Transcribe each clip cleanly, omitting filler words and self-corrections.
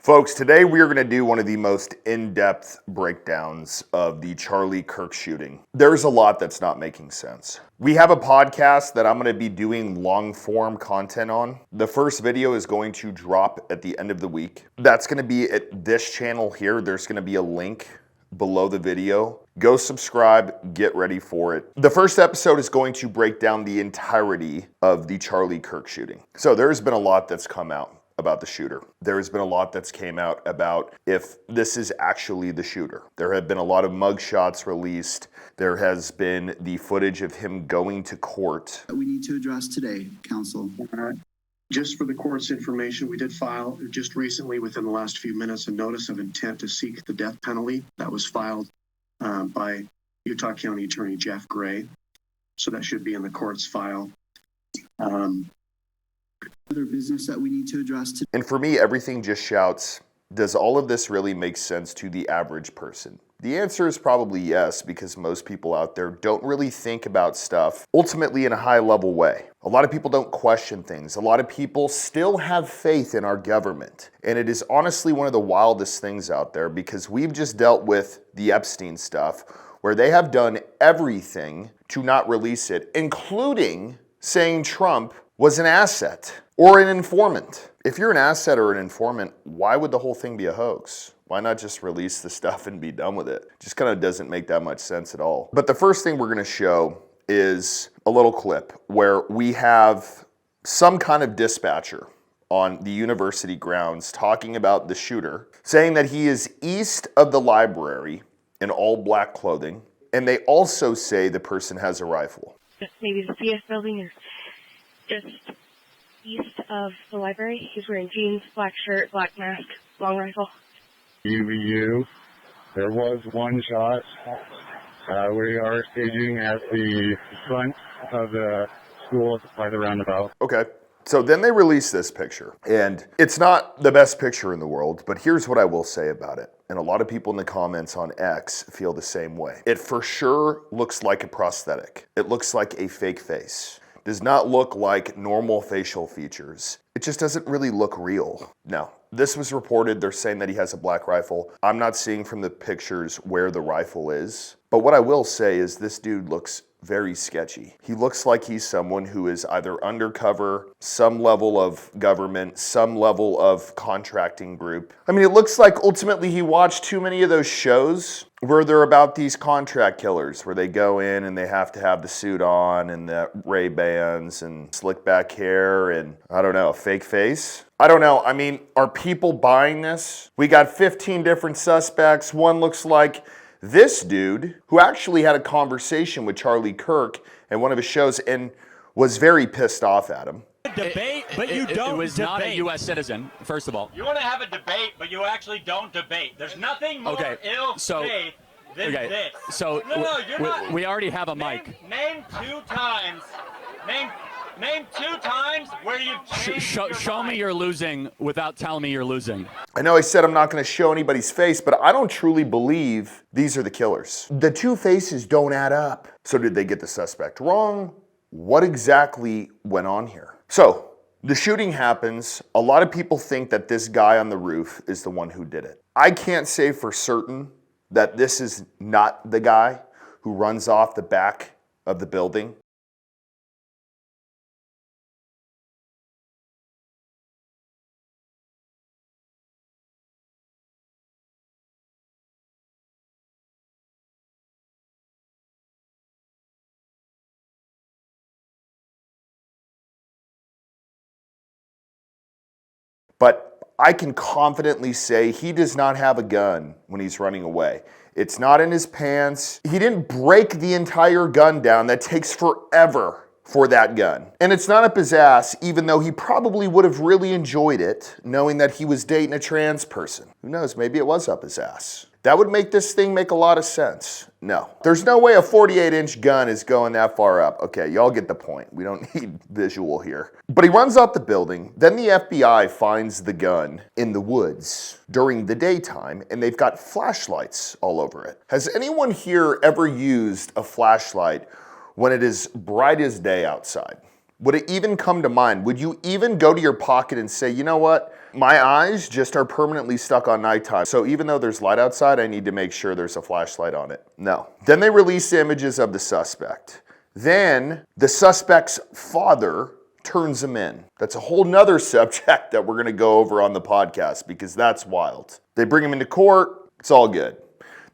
Folks, today we are going to do one of the most in-depth breakdowns of the Charlie Kirk shooting. There's a lot that's not making sense. We have a podcast that I'm going to be doing long-form content on. The first video is going to drop at the end of the week. That's going to be at this channel here. There's going to be a link below the video. Go subscribe, get ready for it. The first episode is going to break down the entirety of the Charlie Kirk shooting. So there's been a lot that's come out about the shooter. There has been a lot that's came out about if this is actually the shooter. There have been a lot of mugshots released. There has been the footage of him going to court. We need to address today, counsel. Just for the court's information, we did file just recently, within the last few minutes, a notice of intent to seek the death penalty that was filed by Utah County Attorney Jeff Gray. So that should be in the court's file. Other business that we need to address today. And for me, everything just shouts, does all of this really make sense to the average person? The answer is probably yes, because most people out there don't really think about stuff ultimately in a high-level way. A lot of people don't question things. A lot of people still have faith in our government. And it is honestly one of the wildest things out there, because we've just dealt with the Epstein stuff, where they have done everything to not release it, including saying Trump was an asset or an informant. If you're an asset or an informant, why would the whole thing be a hoax? Why not just release the stuff and be done with it? Just kind of doesn't make that much sense at all. But the first thing we're going to show is a little clip where we have some kind of dispatcher on the university grounds talking about the shooter, saying that he is east of the library in all black clothing, and they also say the person has a rifle. Maybe the CS building is just east of the library. He's wearing jeans, black shirt, black mask, long rifle. UVU. There was one shot. We are staging at the front of the school by the roundabout. Okay. So then they release this picture, and it's not the best picture in the world, but here's what I will say about it. And a lot of people in the comments on X feel the same way. It for sure looks like a prosthetic. It looks like a fake face. Does not look like normal facial features. It just doesn't really look real. Now, this was reported. They're saying that he has a black rifle. I'm not seeing from the pictures where the rifle is. But what I will say is this dude looks very sketchy. He looks like he's someone who is either undercover, some level of government, some level of contracting group. I mean, it looks like ultimately he watched too many of those shows where they're about these contract killers, where they go in and they have to have the suit on and the Ray-Bans and slick back hair and, I don't know, a fake face. I don't know. I mean, are people buying this? We got 15 different suspects. One looks like this dude, who actually had a conversation with Charlie Kirk in one of his shows and was very pissed off at him. Debate, but you don't It was debate. not a U.S. citizen, first of all. You want to have a debate, but you actually don't debate. There's nothing more ill-faith than this. So No, you're not. we already have a mic. Name two times. Name two times where you've changed your Show me mind. you're losing without telling me you're losing. I know I said I'm not going to show anybody's face, but I don't truly believe these are the killers. The two faces don't add up. So did they get the suspect wrong? What exactly went on here? So the shooting happens. A lot of people think that this guy on the roof is the one who did it. I can't say for certain that this is not the guy who runs off the back of the building. But I can confidently say he does not have a gun when he's running away. It's not in his pants. He didn't break the entire gun down. That takes forever for that gun. And it's not up his ass, even though he probably would have really enjoyed it, knowing that he was dating a trans person. Who knows, maybe it was up his ass. That would make this thing make a lot of sense. No. There's no way a 48-inch gun is going that far up. Okay, y'all get the point. We don't need visual here. But he runs out the building. Then the FBI finds the gun in the woods during the daytime, and they've got flashlights all over it. Has anyone here ever used a flashlight when it is bright as day outside? Would it even come to mind? Would you even go to your pocket and say, you know what? My eyes just are permanently stuck on nighttime. So even though there's light outside, I need to make sure there's a flashlight on it. No. Then they release images of the suspect. Then the suspect's father turns him in. That's a whole nother subject that we're gonna go over on the podcast because that's wild. They bring him into court, it's all good.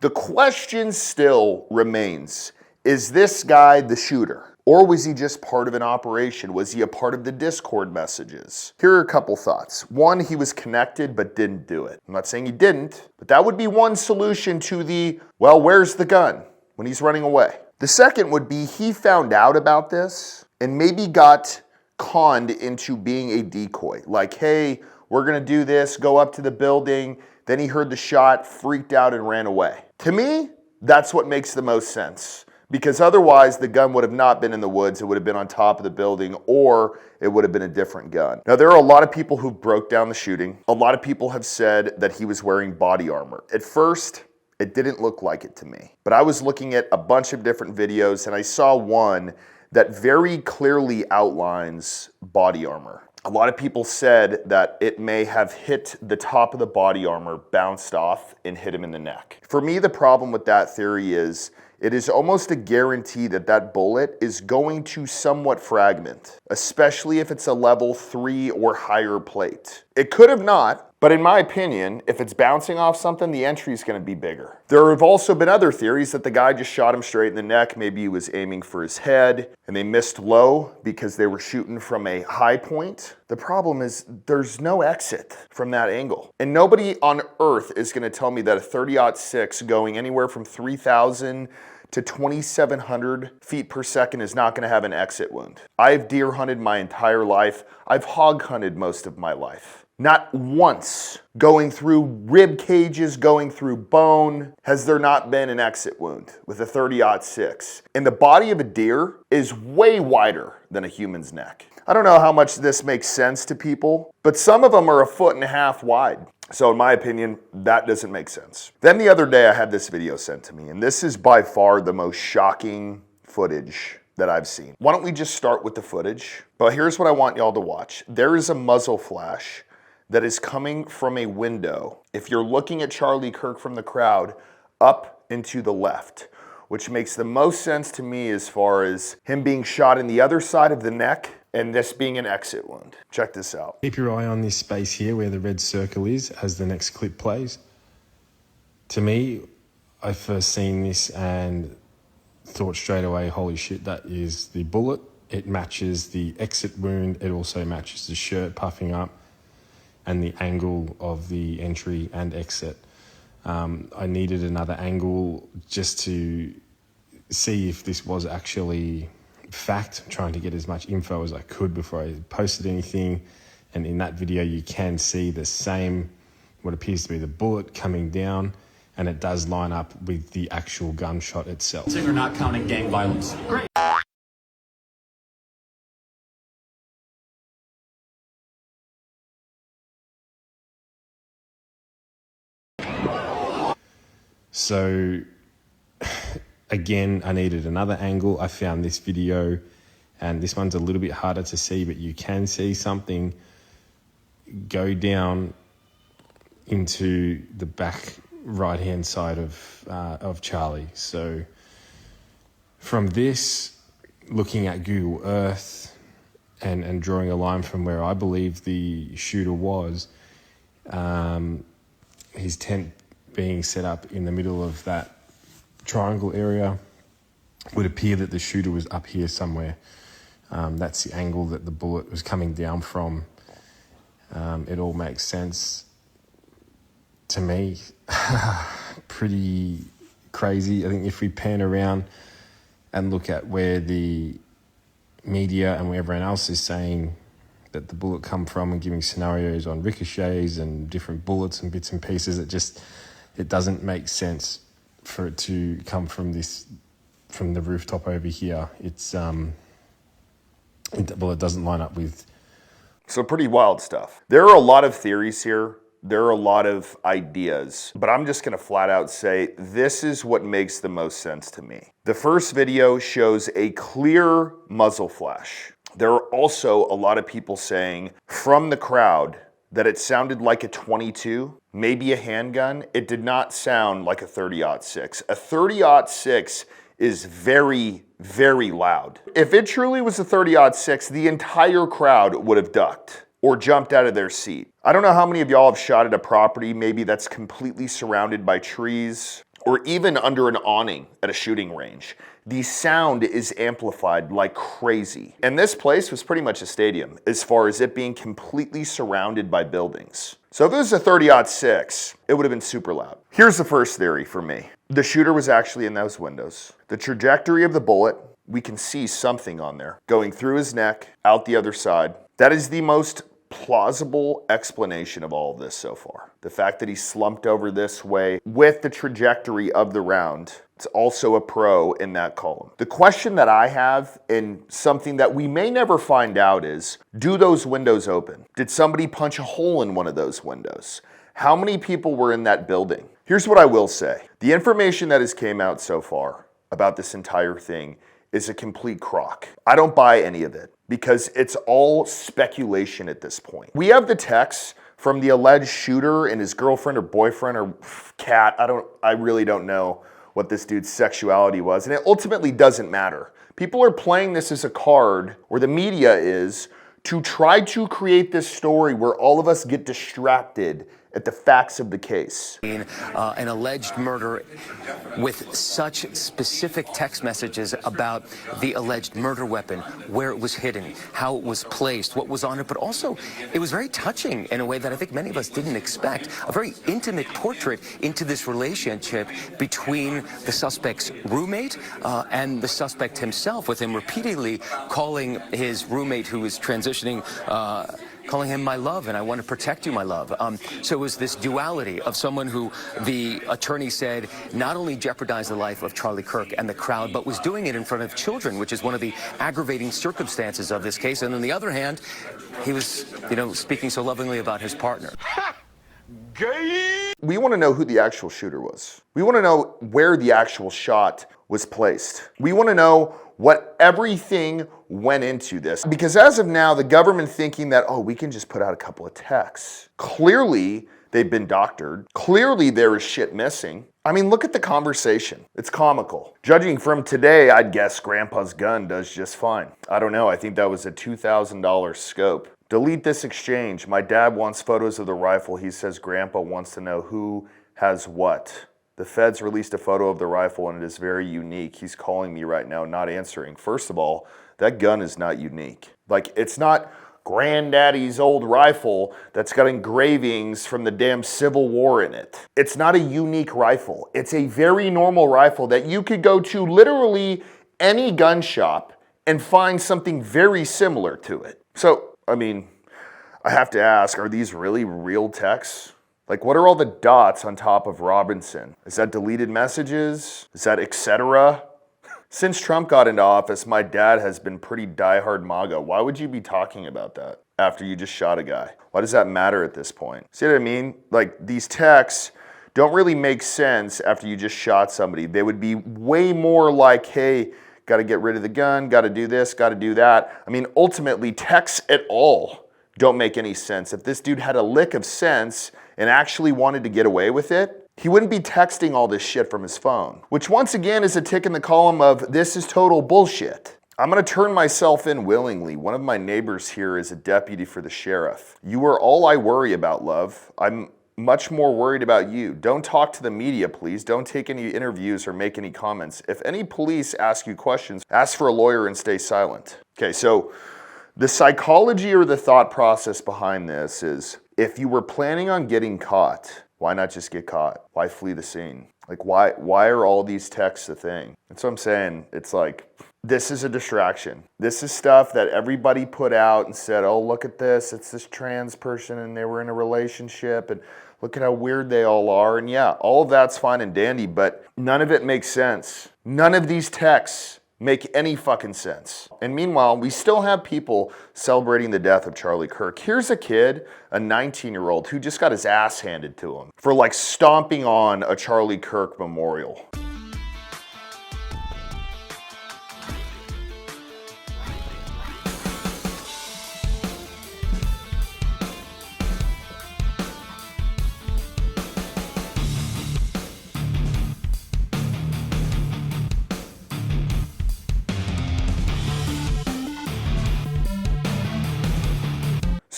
The question still remains, is this guy the shooter? Or was he just part of an operation? Was he a part of the Discord messages? Here are a couple thoughts. One, he was connected but didn't do it. I'm not saying he didn't, but that would be one solution to the, well, where's the gun when he's running away? The second would be he found out about this and maybe got conned into being a decoy. Like, hey, we're gonna do this, go up to the building. Then he heard the shot, freaked out and ran away. To me, that's what makes the most sense. Because otherwise the gun would have not been in the woods, it would have been on top of the building, or it would have been a different gun. Now there are a lot of people who broke down the shooting. A lot of people have said that he was wearing body armor. At first, it didn't look like it to me. But I was looking at a bunch of different videos and I saw one that very clearly outlines body armor. A lot of people said that it may have hit the top of the body armor, bounced off, and hit him in the neck. For me, the problem with that theory is it is almost a guarantee that that bullet is going to somewhat fragment, especially if it's a level 3 or higher plate. It could have not, but in my opinion, if it's bouncing off something, the entry is going to be bigger. There have also been other theories that the guy just shot him straight in the neck. Maybe he was aiming for his head and they missed low because they were shooting from a high point. The problem is there's no exit from that angle. And nobody on earth is going to tell me that a 30-06 going anywhere from 3,000 to 2,700 feet per second is not going to have an exit wound. I've deer hunted my entire life. I've hog hunted most of my life. Not once, going through rib cages, going through bone, has there not been an exit wound with a 30-06. And the body of a deer is way wider than a human's neck. I don't know how much this makes sense to people, but some of them are 1.5 feet wide. So in my opinion, that doesn't make sense. Then the other day I had this video sent to me, and this is by far the most shocking footage that I've seen. Why don't we just start with the footage? But here's what I want y'all to watch. There is a muzzle flash that is coming from a window, if you're looking at Charlie Kirk from the crowd, up and to the left, which makes the most sense to me as far as him being shot in the other side of the neck and this being an exit wound. Check this out. Keep your eye on this space here where the red circle is as the next clip plays. To me, I first seen this and thought straight away, holy shit, that is the bullet. It matches the exit wound. It also matches the shirt puffing up and the angle of the entry and exit. I needed another angle just to see if this was actually fact, trying to get as much info as I could before I posted anything. And in that video, you can see the same, what appears to be the bullet coming down, and it does line up with the actual gunshot itself. Or not counting gang violence. Great. So again, I needed another angle. I found this video, and this one's a little bit harder to see, but you can see something go down into the back right-hand side of Charlie. So from this, looking at Google Earth and drawing a line from where I believe the shooter was, his tent being set up in the middle of that triangle area, would appear that the shooter was up here somewhere. That's the angle that the bullet was coming down from. It all makes sense to me. Pretty crazy. I think if we pan around and look at where the media and where everyone else is saying that the bullet come from and giving scenarios on ricochets and different bullets and bits and pieces, it doesn't make sense for it to come from the rooftop over here. It doesn't line up with. So pretty wild stuff. There are a lot of theories here. There are a lot of ideas, but I'm just gonna flat out say this is what makes the most sense to me. The first video shows a clear muzzle flash. There are also a lot of people saying from the crowd that it sounded like a 22, maybe a handgun. It did not sound like a 30-06. A 30-06 is very, very loud. If it truly was a 30-06, the entire crowd would have ducked or jumped out of their seat. I don't know how many of y'all have shot at a property maybe that's completely surrounded by trees or even under an awning at a shooting range. The sound is amplified like crazy. And this place was pretty much a stadium as far as it being completely surrounded by buildings. So if it was a 30-06, it would have been super loud. Here's the first theory for me. The shooter was actually in those windows. The trajectory of the bullet, we can see something on there going through his neck, out the other side. That is the most plausible explanation of all of this so far. The fact that he slumped over this way with the trajectory of the round, it's also a pro in that column. The question that I have, and something that we may never find out, is, do those windows open? Did somebody punch a hole in one of those windows? How many people were in that building? Here's what I will say. The information that has came out so far about this entire thing is a complete crock. I don't buy any of it because it's all speculation at this point. We have the texts from the alleged shooter and his girlfriend or boyfriend or cat. I really don't know what this dude's sexuality was, and it ultimately doesn't matter. People are playing this as a card, or the media is, to try to create this story where all of us get distracted at the facts of the case. An alleged murder with such specific text messages about the alleged murder weapon, where it was hidden, how it was placed, what was on it, but also it was very touching in a way that I think many of us didn't expect. A very intimate portrait into this relationship between the suspect's roommate and the suspect himself, with him repeatedly calling his roommate, who was transitioning, calling him my love, and I want to protect you, my love. So it was this duality of someone who the attorney said not only jeopardized the life of Charlie Kirk and the crowd, but was doing it in front of children, which is one of the aggravating circumstances of this case. And on the other hand, he was, speaking so lovingly about his partner. We want to know who the actual shooter was. We want to know where the actual shot was placed. We want to know what everything went into this. Because as of now, the government thinking that, we can just put out a couple of texts. Clearly, they've been doctored. Clearly, there is shit missing. I mean, look at the conversation. It's comical. Judging from today, I'd guess Grandpa's gun does just fine. I don't know. I think that was a $2,000 scope. Delete this exchange. My dad wants photos of the rifle. He says Grandpa wants to know who has what. The feds released a photo of the rifle and it is very unique. He's calling me right now, not answering. First of all, that gun is not unique. Like, it's not granddaddy's old rifle that's got engravings from the damn Civil War in it. It's not a unique rifle. It's a very normal rifle that you could go to literally any gun shop and find something very similar to it. So, I mean, I have to ask, are these really real texts? Like, what are all the dots on top of Robinson? Is that deleted messages? Is that etc.? Since Trump got into office, my dad has been pretty diehard MAGA. Why would you be talking about that after you just shot a guy? Why does that matter at this point? See what I mean? Like, these texts don't really make sense after you just shot somebody. They would be way more like, hey, got to get rid of the gun, got to do this, got to do that. I mean, ultimately, texts at all don't make any sense. If this dude had a lick of sense and actually wanted to get away with it, he wouldn't be texting all this shit from his phone, which once again is a tick in the column of this is total bullshit. I'm gonna turn myself in willingly. One of my neighbors here is a deputy for the sheriff. You are all I worry about, love. I'm much more worried about you. Don't talk to the media, please. Don't take any interviews or make any comments. If any police ask you questions, ask for a lawyer and stay silent. Okay, so the psychology or the thought process behind this is, if you were planning on getting caught, why not just get caught? Why flee the scene? Like, why are all these texts a thing? That's what I'm saying. It's like, this is a distraction. This is stuff that everybody put out and said, oh, look at this. It's this trans person and they were in a relationship and look at how weird they all are. And yeah, all of that's fine and dandy, but none of it makes sense. None of these texts make any fucking sense. And meanwhile, we still have people celebrating the death of Charlie Kirk. Here's a kid, a 19-year-old, who just got his ass handed to him for like stomping on a Charlie Kirk memorial.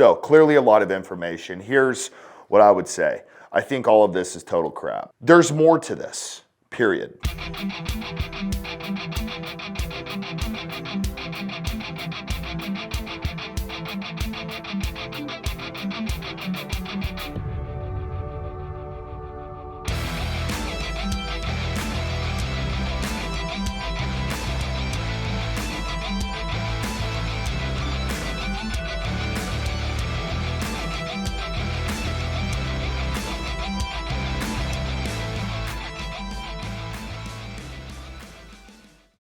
So clearly a lot of information. Here's what I would say. I think all of this is total crap. There's more to this, period.